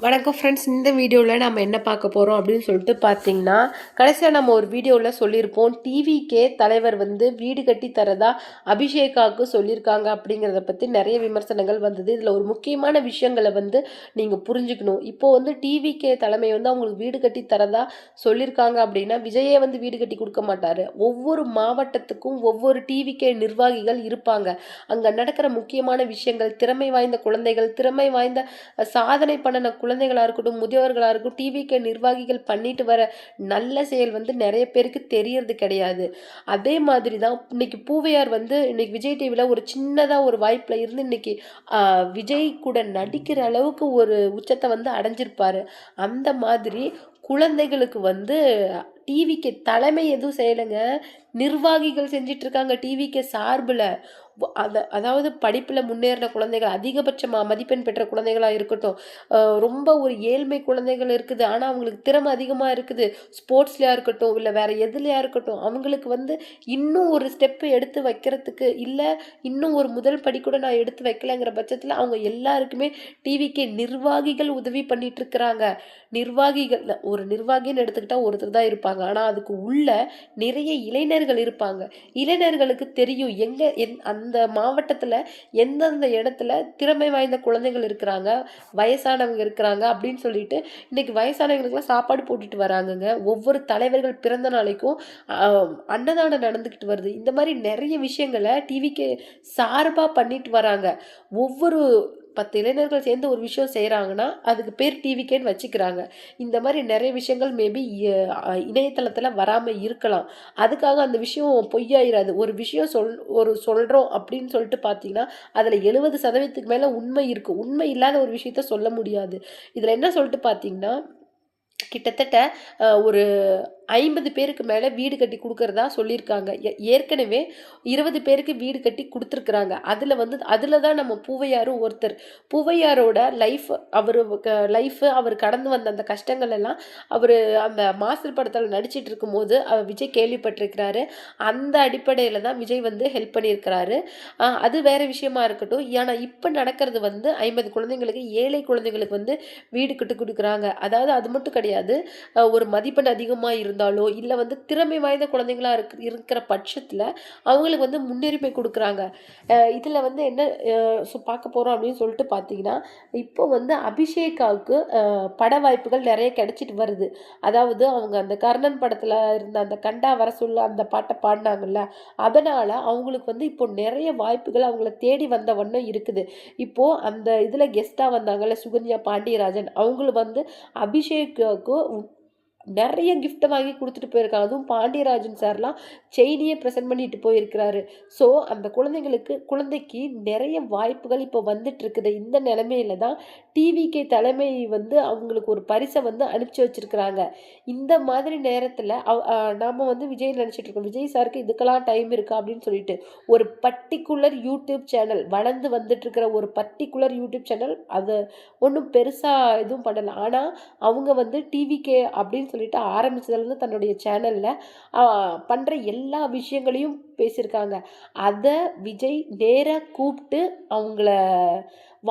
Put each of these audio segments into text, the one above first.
வணக்கம் ஃப்ரெண்ட்ஸ். இந்த வீடியோவில் நம்ம என்ன பார்க்க போகிறோம் அப்படின்னு சொல்லிட்டு பார்த்தீங்கன்னா, கடைசியாக நம்ம ஒரு வீடியோவில் சொல்லியிருப்போம். டிவிக்கே தலைவர் வந்து வீடு கட்டி தரதா அபிஷேகாவுக்கு சொல்லியிருக்காங்க அப்படிங்கிறத பற்றி நிறைய விமர்சனங்கள் வந்தது. இதில் ஒரு முக்கியமான விஷயங்களை வந்து நீங்கள் புரிஞ்சுக்கணும். இப்போது வந்து டிவிக்கே தலைமை வந்து அவங்களுக்கு வீடு கட்டி தரதா சொல்லியிருக்காங்க அப்படின்னா, விஜயே வந்து வீடு கட்டி கொடுக்க மாட்டார். ஒவ்வொரு மாவட்டத்துக்கும் ஒவ்வொரு டிவிக்கே நிர்வாகிகள் இருப்பாங்க. அங்கே நடக்கிற முக்கியமான விஷயங்கள், திறமை வாய்ந்த குழந்தைகள், திறமை வாய்ந்த சாதனை பண்ணின குழந்தைகளாக இருக்கட்டும், முதியோர்களாக இருக்கட்டும், டிவிக்கு நிர்வாகிகள் பண்ணிட்டு வர நல்ல செயல் வந்து நிறைய பேருக்கு தெரியறது கிடையாது. அதே மாதிரி தான் இன்னைக்கு பூவையார் வந்து இன்னைக்கு விஜய் டிவியில் ஒரு சின்னதாக ஒரு வாய்ப்பில் இருந்து இன்னைக்கு விஜய் கூட நடிக்கிற அளவுக்கு ஒரு உச்சத்தை வந்து அடைஞ்சிருப்பாரு. அந்த மாதிரி குழந்தைகளுக்கு வந்து டிவிக்கு தலைமை எதுவும் செய்யலைங்க, நிர்வாகிகள் செஞ்சிட்டு இருக்காங்க டிவிக்கு சார்பில். அதாவது படிப்பில் முன்னேறின குழந்தைகள், அதிகபட்ச மதிப்பெண் பெற்ற குழந்தைகளாக இருக்கட்டும், ரொம்ப ஒரு ஏழ்மை குழந்தைகள் இருக்குது, ஆனால் அவங்களுக்கு திறமை அதிகமாக இருக்குது, ஸ்போர்ட்ஸ்லையா இருக்கட்டும் இல்லை வேறு எதுலையா இருக்கட்டும், அவங்களுக்கு வந்து இன்னும் ஒரு ஸ்டெப்பு எடுத்து வைக்கிறதுக்கு, இல்லை இன்னும் ஒரு முதல் படி கூட நான் எடுத்து வைக்கலைங்கிற பட்சத்தில் அவங்க எல்லாருக்குமே டிவிக்கு நிர்வாகிகள் உதவி பண்ணிட்டு இருக்கிறாங்க. நிர்வாகிகள் ஒரு நிர்வாகின்னு எடுத்துக்கிட்டால் ஒருத்தர் தான் இருப்பாங்க, ஆனால் அதுக்கு உள்ள நிறைய இளைஞர்கள் இருப்பாங்க. இளைஞர்களுக்கு தெரியும் எங்கே அந்த மாவட்டத்தில் எந்தெந்த இடத்துல திறமை வாய்ந்த குழந்தைகள் இருக்கிறாங்க, வயசானவங்க இருக்கிறாங்க அப்படின்னு சொல்லிட்டு இன்னைக்கு வயசானவங்களுக்குலாம் சாப்பாடு போட்டுட்டு வராங்கங்க. ஒவ்வொரு தலைவர்கள் பிறந்த நாளைக்கும் அன்னதானம் நடந்துக்கிட்டு வருது. இந்த மாதிரி நிறைய விஷயங்களை டிவிக்கு சார்பாக பண்ணிட்டு வராங்க. ஒவ்வொரு 10 இளைஞர்கள் சேர்ந்து ஒரு விஷயம் செய்கிறாங்கன்னா அதுக்கு பேர் டிவிக்கேன்னு வச்சுக்கிறாங்க. இந்த மாதிரி நிறைய விஷயங்கள் மேபி இணையதளத்தில் வராமல் இருக்கலாம். அதுக்காக அந்த விஷயம் பொய்யாயிராது. ஒரு விஷயம் சொல்கிறோம் அப்படின்னு சொல்லிட்டு பார்த்தீங்கன்னா அதில் 70% மேலே உண்மை இருக்குது. உண்மை இல்லாத ஒரு விஷயத்த சொல்ல முடியாது. இதில் என்ன சொல்லிட்டு பார்த்தீங்கன்னா, கிட்டத்தட்ட ஒரு 50 பேருக்கு மேலே வீடு கட்டி கொடுக்கறதா சொல்லியிருக்காங்க. ஏற்கனவே 20 பேருக்கு வீடு கட்டி கொடுத்துருக்குறாங்க. அதில் தான் நம்ம பூவையாரும் ஒருத்தர். பூவையாரோட அவர் கடந்து வந்த அந்த கஷ்டங்கள் எல்லாம் அவர் அந்த மாஸ்டர் படத்தில் நடிச்சிட்டு இருக்கும்போது விஜய் கேள்விப்பட்டிருக்கிறாரு. அந்த அடிப்படையில் தான் விஜய் வந்து ஹெல்ப் பண்ணியிருக்கிறாரு. அது வேறு விஷயமா இருக்கட்டும். ஆனால் இப்போ நடக்கிறது வந்து 50 குழந்தைங்களுக்கு, ஏழை குழந்தைங்களுக்கு வந்து வீடு கட்டி கொடுக்குறாங்க. அதாவது அது மட்டும் கிடையாது, ஒரு மதிப்பெண் அதிகமாக இருந்தாலோ இல்லை வந்து திறமை வாய்ந்த குழந்தைங்களா இருக்கிற பட்சத்தில் அவங்களுக்கு வந்து முன்னுரிமை கொடுக்குறாங்க. இதில் வந்து என்ன பார்க்க போகிறோம் அப்படின்னு சொல்லிட்டு பார்த்தீங்கன்னா, இப்போ வந்து அபிஷேகாவுக்கு பட வாய்ப்புகள் நிறைய கிடைச்சிட்டு வருது. அதாவது அவங்க அந்த கர்ணன் படத்தில் இருந்த அந்த கண்டா வர சொல்ல அந்த பாட்டை பாடினாங்கல்ல, அதனால் அவங்களுக்கு வந்து இப்போ நிறைய வாய்ப்புகள் அவங்கள தேடி வந்த வண்ணம் இருக்குது. இப்போது அந்த இதில் கெஸ்ட்டாக வந்தாங்கல்ல சுகன்யா பாண்டியராஜன், அவங்களும் வந்து அபிஷேக்கு நிறைய கிஃப்ட்டை வாங்கி கொடுத்துட்டு போயிருக்காங்க. அதுவும் பாண்டியராஜன் சார்லாம் செயினியே ப்ரெசென்ட் பண்ணிட்டு போயிருக்கிறாரு. ஸோ அந்த குழந்தைக்கு நிறைய வாய்ப்புகள் இப்போ வந்துட்டு இருக்குது. இந்த நிலைமையில தான் டிவிகே தலைமை வந்து அவங்களுக்கு ஒரு பரிசை வந்து அனுப்பிச்சி வச்சிருக்கிறாங்க. இந்த மாதிரி நேரத்தில் நாம் வந்து விஜய் நினச்சிட்டு இருக்கோம், விஜய் சாருக்கு இதுக்கெல்லாம் டைம் இருக்கா அப்படின்னு சொல்லிட்டு. ஒரு பர்டிகுலர் யூடியூப் சேனல் வளர்ந்து வந்துட்டு இருக்கிற ஒரு பர்டிகுலர் யூடியூப் சேனல் அது ஒன்றும் பெருசாக எதுவும் பண்ணலை. ஆனால் அவங்க வந்து டிவிகே அப்படின்னு சொல்லிட்டு ஆரம்பிச்சதுலேருந்து தன்னுடைய சேனலில் பண்ணுற எல்லா விஷயங்களையும் பேசியிருக்காங்க. அதை விஜய் நேராக கூப்பிட்டு அவங்கள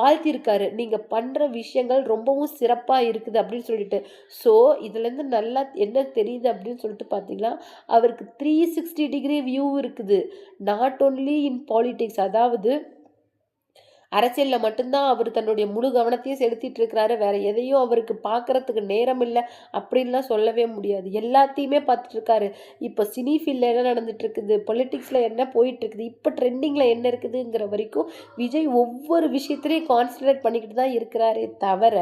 வாழ்த்திருக்காரு. நீங்கள் பண்ணுற விஷயங்கள் ரொம்பவும் சிறப்பாக இருக்குது அப்படின்னு சொல்லிட்டு. ஸோ இதுலேருந்து நல்லா என்ன தெரியுது அப்படின்னு சொல்லிட்டு பார்த்தீங்கன்னா, அவருக்கு 360 டிகிரி வியூ இருக்குது. நாட் ஓன்லி இன் பாலிடிக்ஸ், அதாவது அரசியலில் மட்டும்தான் அவர் தன்னுடைய முழு கவனத்தையும் செலுத்திட்டு இருக்கிறாரு. வேற எதையும் அவருக்கு பார்க்கறதுக்கு நேரம் இல்லை அப்படின்லாம் சொல்லவே முடியாது. எல்லாத்தையுமே பார்த்துட்டு இருக்காரு. இப்போ சினி ஃபீல்டில் என்ன நடந்துட்டு இருக்குது, பொலிட்டிக்ஸில் என்ன போயிட்டு இருக்குது, இப்போ ட்ரெண்டிங்கில் என்ன இருக்குதுங்கிற வரைக்கும் விஜய் ஒவ்வொரு விஷயத்துலையும் கான்சன்ட்ரேட் பண்ணிக்கிட்டு தான் இருக்கிறாரே தவிர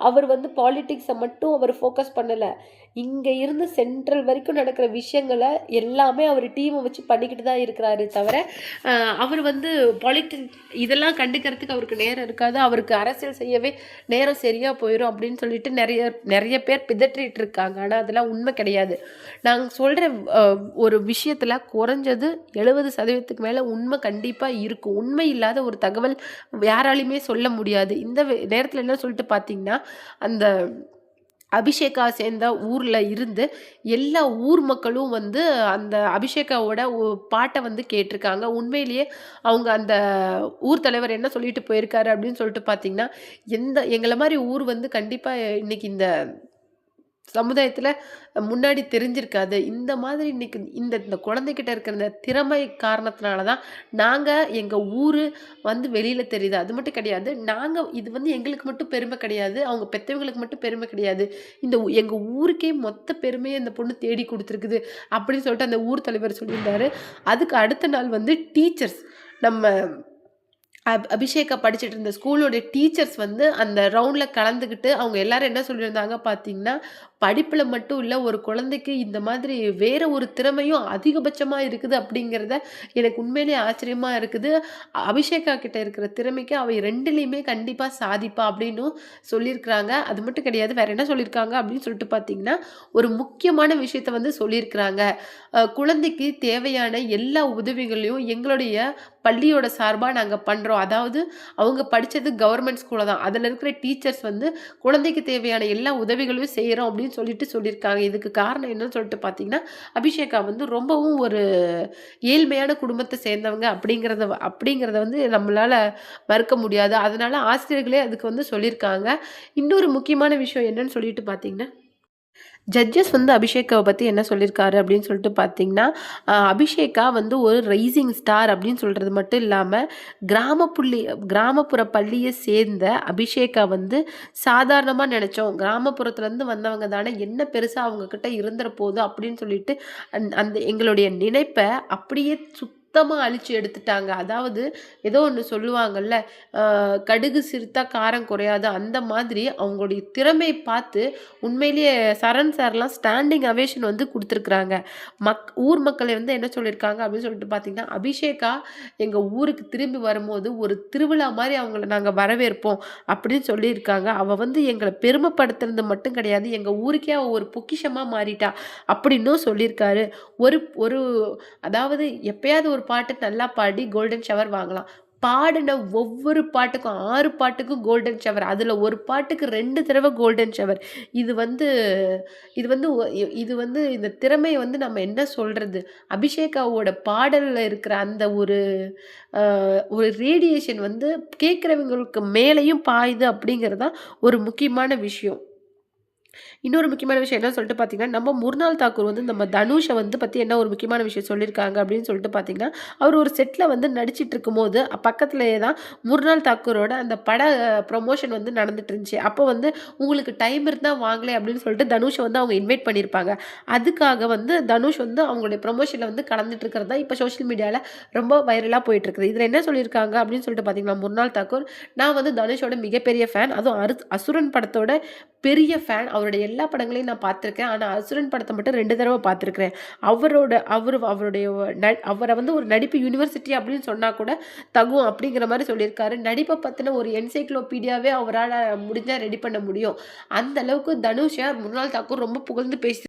அவர் வந்து பாலிட்டிக்ஸை மட்டும் அவர் ஃபோக்கஸ் பண்ணலை. இங்கே இருந்து சென்ட்ரல் வரைக்கும் நடக்கிற விஷயங்களை எல்லாமே அவர் டீமை வச்சு பண்ணிக்கிட்டு தான் இருக்கிறாரு தவிர அவர் வந்து பாலிட்டிக்ஸ் இதெல்லாம் கண்டுக்கிறதுக்கு அவருக்கு நேரம் இருக்காது. அவருக்கு அரசியல் செய்யவே நேரம் சரியாக போயிடும் அப்படின்னு சொல்லிட்டு நிறைய பேர் பிதற்றிட்டு இருக்காங்க. ஆனால் அதெல்லாம் உண்மை கிடையாது. நாங்கள் சொல்கிற ஒரு விஷயத்தில் குறைஞ்சது 70% மேலே உண்மை கண்டிப்பாக இருக்கும். உண்மை இல்லாத ஒரு தகவல் யாராலையுமே சொல்ல முடியாது. இந்த நேரத்தில் என்ன சொல்லிட்டு பார்த்தீங்கன்னா, அந்த அபிஷேகா சேர்ந்த ஊர்ல இருந்து எல்லா ஊர் மக்களும் வந்து அந்த அபிஷேகாவோட பாட்ட வந்து கேட்டுருக்காங்க. உண்மையிலேயே அவங்க அந்த ஊர் தலைவர் என்ன சொல்லிட்டு போயிருக்காரு அப்படின்னு சொல்லிட்டு பார்த்தீங்கன்னா, எங்கள மாரி ஊர் வந்து கண்டிப்பா இன்னைக்கு இந்த சமுதாயத்துல முன்னாடி தெரிஞ்சிருக்காது. இந்த மாதிரி இன்னைக்கு இந்த இந்த குழந்தைகிட்ட இருக்கிற இந்த திறமை காரணத்தினால தான், நாங்க எங்க ஊரு வந்து வெளியில தெரியுது. அது மட்டும் கிடையாது. இது வந்து எங்களுக்கு மட்டும் பெருமை கிடையாது. அவங்க பெத்தவங்களுக்கு மட்டும் பெருமை கிடையாது. எங்க ஊருக்கே மொத்த பெருமைய இந்த பொண்ணு தேடி குடுத்துருக்குது. அப்படின்னு சொல்லிட்டு அந்த ஊர் தலைவர் சொல்லியிருந்தாரு. அதுக்கு அடுத்த நாள் வந்து டீச்சர்ஸ் நம்ம அபிஷேகா படிச்சுட்டு இருந்த ஸ்கூலோட டீச்சர்ஸ் வந்து அந்த ரவுண்ட்ல கலந்துக்கிட்டு, அவங்க எல்லாரும் என்ன சொல்லியிருந்தாங்க பார்த்தீங்கன்னா, படிப்புல மட்டும் இல்ல, ஒரு குழந்தைக்கு இந்த மாதிரி வேற ஒரு திறமையும் அதிகபட்சமா இருக்குது அப்படிங்கிறத எனக்கு உண்மையிலேயே ஆச்சரியமா இருக்குது. அபிஷேகா கிட்ட இருக்கிற திறமைக்கு அவ 2லயுமே கண்டிப்பா சாதிப்பா அப்படின்னும் சொல்லியிருக்கிறாங்க. அது மட்டும் கிடையாது, வேற என்ன சொல்லியிருக்காங்க அப்படின்னு சொல்லிட்டு பார்த்தீங்கன்னா, ஒரு முக்கியமான விஷயத்த வந்து சொல்லியிருக்கிறாங்க. குழந்தைக்கு தேவையான எல்லா உதவிகளையும் எங்களுடைய பள்ளியோட சார்பா நாங்க பண்றோம். அதாவது அவங்க படிச்சது கவர்மெண்ட் ஸ்கூல்ல தான். அதுல இருக்கிற டீச்சர்ஸ் வந்து குழந்தைக்கு தேவையான எல்லா உதவிகளையும் செய்றோம் அப்படின்னு சொல்லியிருக்காங்க. இதுக்கு காரணம் என்னன்னு சொல்லிட்டு பார்த்தீங்கன்னா, அபிஷேகா வந்து ரொம்பவும் ஒரு ஏழ்மையான குடும்பத்த சேர்ந்தவங்க அப்படிங்கிறத வந்து நம்மளால மறுக்க முடியாது. அதனால ஆசிரியர்களே அதுக்கு வந்து சொல்லியிருக்காங்க. இன்னொரு முக்கியமான விஷயம் என்னன்னு சொல்லிட்டு பார்த்தீங்கன்னா, ஜட்ஜஸ் வந்து அபிஷேகாவ பத்தி என்ன சொல்லியிருக்காரு அப்படின்னு சொல்லிட்டு பார்த்தீங்கன்னா, அபிஷேகா வந்து ஒரு ரைசிங் ஸ்டார் அப்படின்னு சொல்றது மட்டும் இல்லாம, கிராமப்புற பள்ளிய சேர்ந்த அபிஷேகா வந்து சாதாரணமா நெனச்சோம். கிராமப்புறத்துலருந்து வந்தவங்க தானே, என்ன பெருசா அவங்க கிட்ட இருந்துற போது அப்படின்னு சொல்லிட்டு, அந்த எங்களுடைய நினைப்ப அப்படியே சுத்தமா அழிச்சு எடுத்துட்டாங்க. அதாவது ஏதோ ஒண்ணு சொல்லுவாங்கல்ல, அ கடுகு சிரித்தா காரம் குறையாது. அந்த மாதிரி அவங்களுடைய திறமை பார்த்து உண்மையிலேயே சரண் சார்லாம் ஸ்டாண்டிங் அவேஷன் வந்து குடுத்துருக்காங்க. ஊர் மக்கள் வந்து என்ன சொல்லியிருக்காங்க அப்படின்னு சொல்லிட்டு பார்த்தீங்கன்னா, அபிஷேகா எங்க ஊருக்கு திரும்பி வரும்போது ஒரு திருவிழா மாரி அவங்கள நாங்க வரவேற்போம் அப்படின்னு சொல்லியிருக்காங்க. அவ வந்து எங்கள பெருமைப்படுத்துனது மட்டும் கிடையாது, எங்க ஊருக்கே அவ ஒரு பொக்கிஷமா மாறிட்டா அப்படின்னும் சொல்லியிருக்காரு. ஒரு ஒரு அதாவது எப்பயாவது ஒரு பாட்டு நல்லா பாடி கோல்டன் ஷவர் வாங்கலாம். பாடுன ஒவ்வொரு பாட்டுக்கும் 6 பாட்டுக்கும் கோல்டன் ஷவர். அதுல ஒரு பாட்டுக்கு 2 தடவ கோல்டன் ஷவர். இது வந்து இது வந்து ஒ இது வந்து இந்த திறமைய வந்து நம்ம என்ன சொல்றது? அபிஷேகாவோட பாடல்ல இருக்கிற அந்த அ ஒரு ரேடியேஷன் வந்து கேட்கிறவங்களுக்கு மேலயும் பாயுது அப்படிங்கிறது தான் ஒரு முக்கியமான விஷயம். இன்னொரு முக்கியமான விஷயம் என்ன சொல்லிட்டு பார்த்தீங்கன்னா, நம்ம முர்னால் தாக்கூர் வந்து நம்ம தனுஷ வந்து பத்தி என்ன ஒரு முக்கியமான விஷயம் சொல்லியிருக்காங்க அப்படின்னு சொல்லிட்டு பார்த்தீங்கன்னா, அவர் ஒரு செட்ல வந்து நடிச்சிட்டு இருக்கும்போது, பக்கத்திலேயே தான் முர்னால் தாக்கூரோட அந்த பட ப்ரமோஷன் வந்து நடந்துட்டு இருந்துச்சு. அப்போ வந்து உங்களுக்கு டைம் இருந்தா வாங்களேன் அப்படின்னு சொல்லிட்டு தனுஷ வந்து அவங்க இன்வைட் பண்ணியிருப்பாங்க. அதுக்காக வந்து தனுஷ் வந்து அவங்களுடைய ப்ரமோஷன்ல வந்து கலந்துட்டு இருக்கிறது தான் இப்ப சோஷியல் மீடியால ரொம்ப வைரலா போயிட்டு இருக்குது. இதுல என்ன சொல்லியிருக்காங்க அப்படின்னு சொல்லிட்டு பார்த்தீங்கன்னா, முர்னால் தாக்கூர், நான் வந்து தனுஷோட மிகப்பெரிய ஃபேன். அதுவும் அசுரன் படத்தோட பெரிய ஃபேன். அவருடைய எல்லா படங்களையும் நான் பார்த்துருக்கேன். ஆனா, அசுரன் படத்த மட்டும் 2 தடவ பார்த்துருக்கிறேன். அவருடைய அவர வந்து ஒரு நடிப்பு யுனிவர்சிட்டி அப்படின்னு சொன்னா கூட தகும் அப்படிங்கிற மாரி சொல்லியிருக்காரு. நடிப்ப பத்தின ஒரு என்சைக்ளோபீடியாவே அவரால முடிஞ்சா ரெடி பண்ண முடியும். அந்த அளவுக்கு தனுஷ முர்னால் தாக்கூர் ரொம்ப புகழ்ந்து பேசி